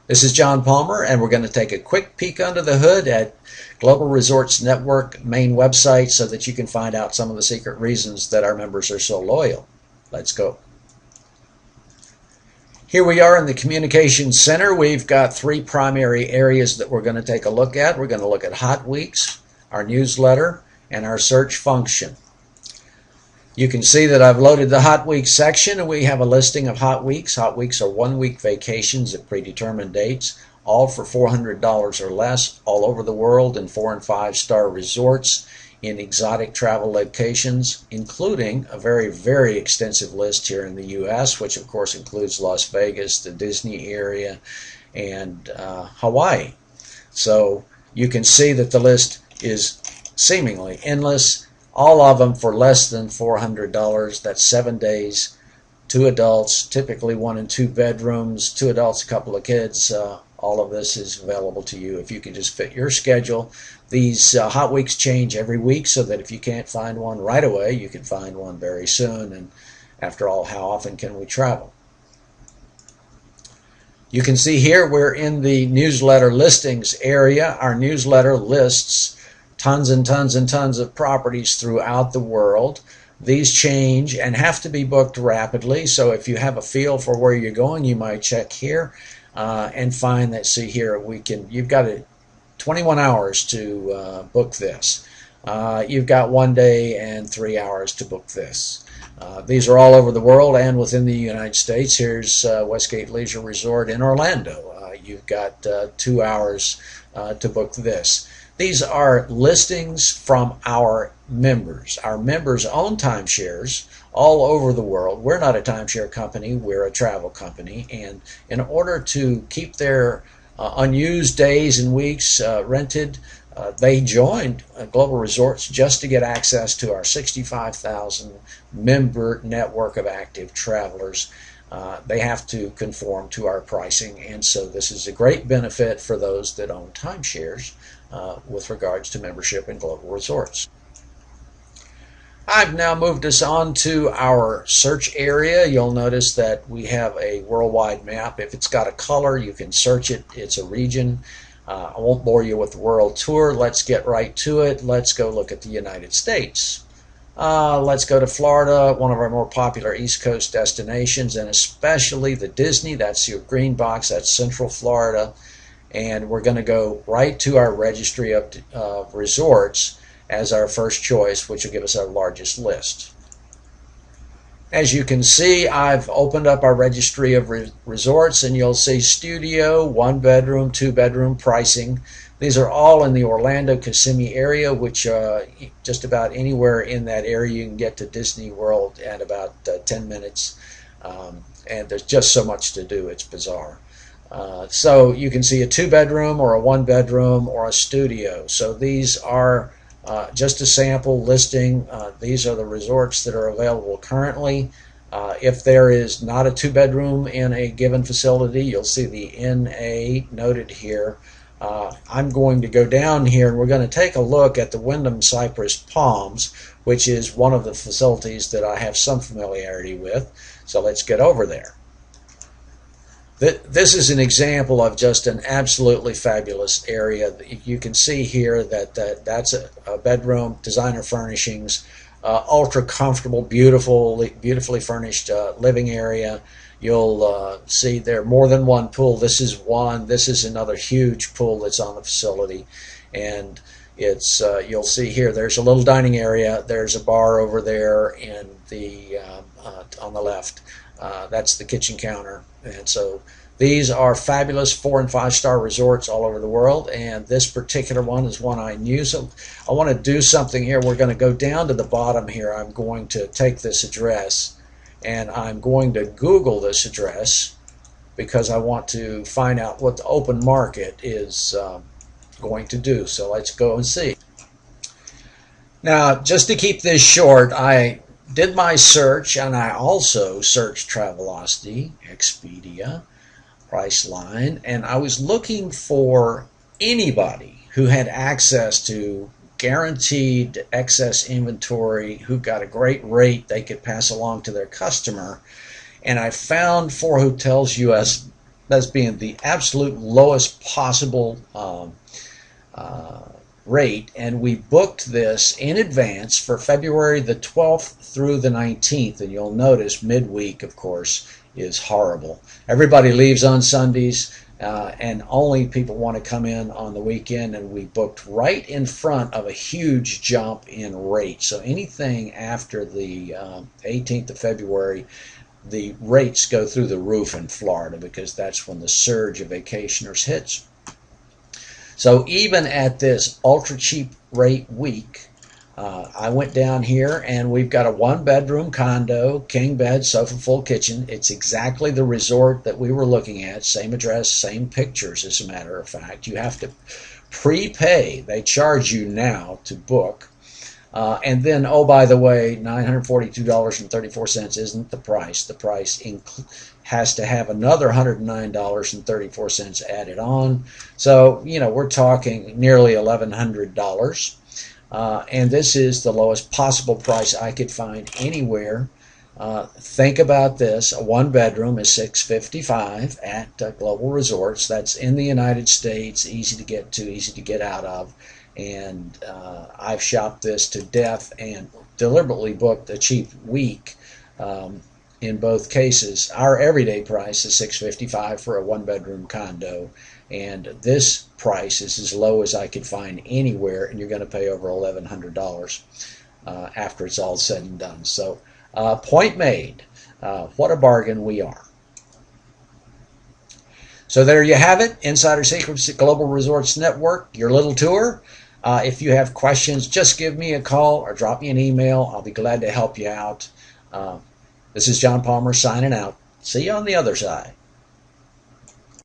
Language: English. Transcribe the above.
This is John Palmer, and we're going to take a quick peek under the hood at Global Resorts Network main website so that you can find out some of the secret reasons that our members are so loyal. Let's go. Here we are in the Communications Center. We've got three primary areas that we're going to take a look at. We're going to look at Hot Weeks, our newsletter, and our search function. You can see that I've loaded the Hot Weeks section, and we have a listing of Hot Weeks. Hot Weeks are 1 week vacations at predetermined dates, all for $400 or less, all over the world in 4- and 5-star resorts in exotic travel locations, including a very, very extensive list here in the U.S., which of course includes Las Vegas, the Disney area, and Hawaii. So you can see that the list is seemingly endless. All of them for less than $400. That's 7 days, 2 adults, typically 1 and 2 bedrooms, 2 adults, a couple of kids. All of this is available to you if you can just fit your schedule. These Hot Weeks change every week, so that if you can't find one right away, you can find one very soon. And after all, how often can we travel? You can see here we're in the newsletter listings area. Our newsletter lists tons and tons and tons of properties throughout the world. These change and have to be booked rapidly, so if you have a feel for where you're going, you might check here and find that, see here, you've got 21 hours to book this. You've got 1 day and 3 hours to book this. These are all over the world and within the United States. Here's Westgate Leisure Resort in Orlando. You've got 2 hours to book this. These are listings from our members. Our members own timeshares all over the world. We're not a timeshare company, we're a travel company, and in order to keep their unused days and weeks rented, they joined Global Resorts just to get access to our 65,000 member network of active travelers. They have to conform to our pricing, and so this is a great benefit for those that own timeshares with regards to membership in Global Resorts. I've now moved us on to our search area. You'll notice that we have a worldwide map. If it's got a color, you can search it. It's a region. I won't bore you with the world tour. Let's get right to it. Let's go look at the United States. Let's go to Florida, one of our more popular East Coast destinations, and especially the Disney. That's your green box. That's Central Florida. And we're going to go right to our registry of resorts as our first choice, which will give us our largest list. As you can see, I've opened up our registry of resorts, and you'll see studio, 1 bedroom, 2 bedroom pricing. These are all in the Orlando Kissimmee area, which just about anywhere in that area you can get to Disney World at about 10 minutes. And there's just so much to do, it's bizarre. So you can see a 2 bedroom or a 1 bedroom or a studio. So these are just a sample listing. These are the resorts that are available currently. If there is not a 2 bedroom in a given facility, you'll see the NA noted here. I'm going to go down here, and we're going to take a look at the Wyndham Cypress Palms, which is one of the facilities that I have some familiarity with. So let's get over there. This is an example of just an absolutely fabulous area. You can see here that that's a bedroom, designer furnishings, ultra comfortable, beautifully furnished living area. You'll see there are more than 1 pool. This is one. This is another huge pool that's on the facility, and it's you'll see here. There's a little dining area. There's a bar over there in the on the left. That's the kitchen counter, and so these are fabulous 4- and 5-star resorts all over the world, and this particular one is one I knew. So I want to do something here. We're going to go down to the bottom here. I'm going to take this address, and I'm going to Google this address because I want to find out what the open market is going to do. So let's go and see. Now, just to keep this short, I did my search, and I also searched Travelocity, Expedia, Priceline, and I was looking for anybody who had access to guaranteed excess inventory, who got a great rate they could pass along to their customer. And I found 4 Hotels US as being the absolute lowest possible rate, and we booked this in advance for February the 12th through the 19th. And you'll notice midweek, of course, is horrible. Everybody leaves on Sundays, and only people want to come in on the weekend, and we booked right in front of a huge jump in rate. So anything after the 18th of February, the rates go through the roof in Florida, because that's when the surge of vacationers hits. So even at this ultra cheap rate week, I went down here, and we've got a 1-bedroom condo, king bed, sofa, full kitchen. It's exactly the resort that we were looking at, same address, same pictures, as a matter of fact. You have to prepay. They charge you now to book. And then, oh, by the way, $942.34 isn't the price. The price has to have another $109.34 added on. So, you know, we're talking nearly $1,100. And this is the lowest possible price I could find anywhere. Think about this. A 1-bedroom is $655 at Global Resorts. That's in the United States, easy to get to, easy to get out of. And I've shopped this to death and deliberately booked a cheap week. In both cases, our everyday price is $655 for a 1-bedroom condo, and this price is as low as I could find anywhere, and you're going to pay over $1,100 after it's all said and done. So, point made. What a bargain we are. So there you have it, Insider Secrets at Global Resorts Network, your little tour. If you have questions, just give me a call or drop me an email. I'll be glad to help you out. This is John Palmer signing out. See you on the other side.